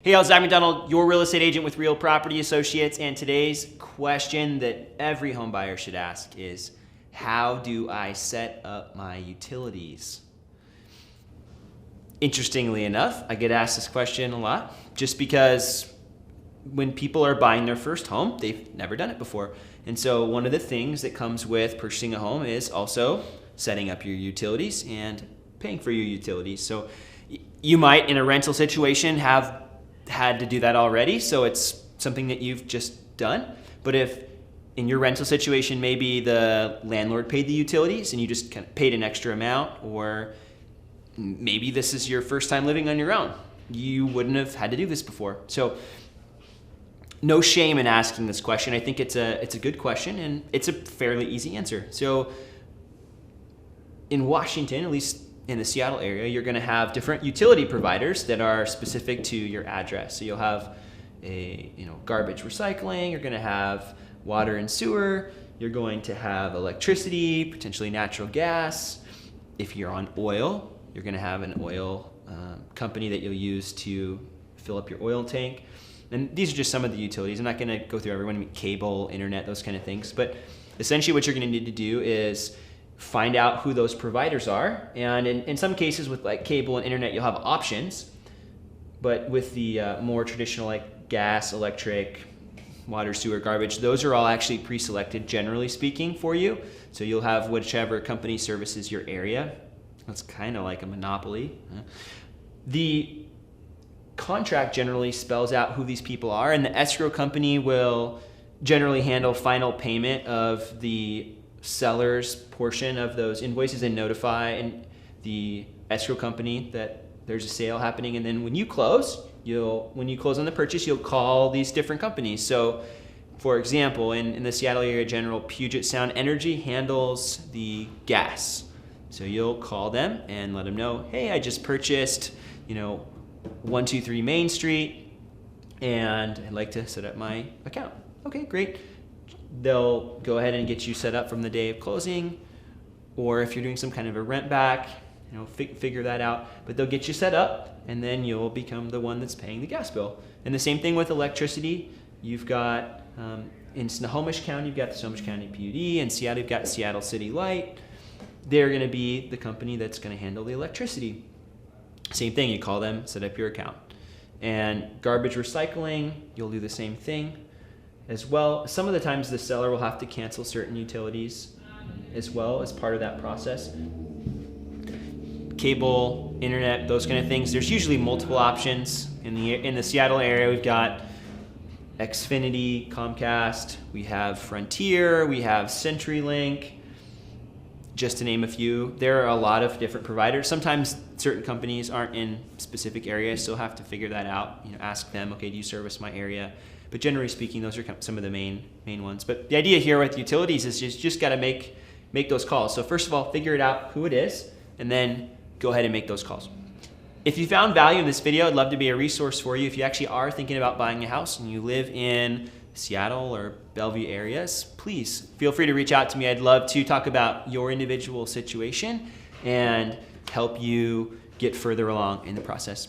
Hey, I'm Zach McDonald, your real estate agent with Real Property Associates, and today's question that every home buyer should ask is, how do I set up my utilities? Interestingly enough, I get asked this question a lot just because when people are buying their first home, they've never done it before. And so one of the things that comes with purchasing a home is also setting up your utilities and paying for your utilities. So you might, in a rental situation, have had to do that already, so it's something that you've just done. But if in your rental situation, maybe the landlord paid the utilities and you just kind of paid an extra amount, or maybe this is your first time living on your own, you wouldn't have had to do this before. So no shame in asking this question. I think it's a good question, and it's a fairly easy answer. So in Washington, at least in the Seattle area, you're going to have different utility providers that are specific to your address. So you'll have garbage recycling, you're going to have water and sewer, you're going to have electricity, potentially natural gas. If you're on oil, you're going to have an oil company that you'll use to fill up your oil tank. And these are just some of the utilities. I'm not going to go through everyone. I mean, cable, internet, those kind of things. But essentially what you're going to need to do is find out who those providers are. And in some cases with like cable and internet, you'll have options. But with the more traditional like gas, electric, water, sewer, garbage, those are all actually pre-selected, generally speaking, for you. So you'll have whichever company services your area. That's kind of like a monopoly. The contract generally spells out who these people are, and the escrow company will generally handle final payment of the seller's portion of those invoices and notify the escrow company that there's a sale happening. And then when you close on the purchase, you'll call these different companies. So for example, in the Seattle area, General Puget Sound Energy handles the gas. So you'll call them and let them know, hey, I just purchased 123 Main Street and I'd like to set up my account. Okay, great. They'll go ahead and get you set up from the day of closing, or if you're doing some kind of a rent back, figure that out. But they'll get you set up, and then you'll become the one that's paying the gas bill. And the same thing with electricity. You've got in Snohomish County, you've got the Snohomish County PUD, and Seattle, you've got Seattle City Light. They're going to be the company that's going to handle the electricity. Same thing. You call them, set up your account. And garbage recycling, you'll do the same thing as well. Some of the times the seller will have to cancel certain utilities as well as part of that process. Cable, internet, those kind of things. There's usually multiple options. In the Seattle area, we've got Xfinity, Comcast, we have Frontier, we have CenturyLink, just to name a few. There are a lot of different providers. Sometimes certain companies aren't in specific areas, so you'll have to figure that out. Ask them, okay, do you service my area? But generally speaking, those are some of the main ones. But the idea here with utilities is just got to make those calls. So first of all, figure it out who it is, and then go ahead and make those calls. If you found value in this video, I'd love to be a resource for you. If you actually are thinking about buying a house and you live in Seattle or Bellevue areas, please feel free to reach out to me. I'd love to talk about your individual situation and help you get further along in the process.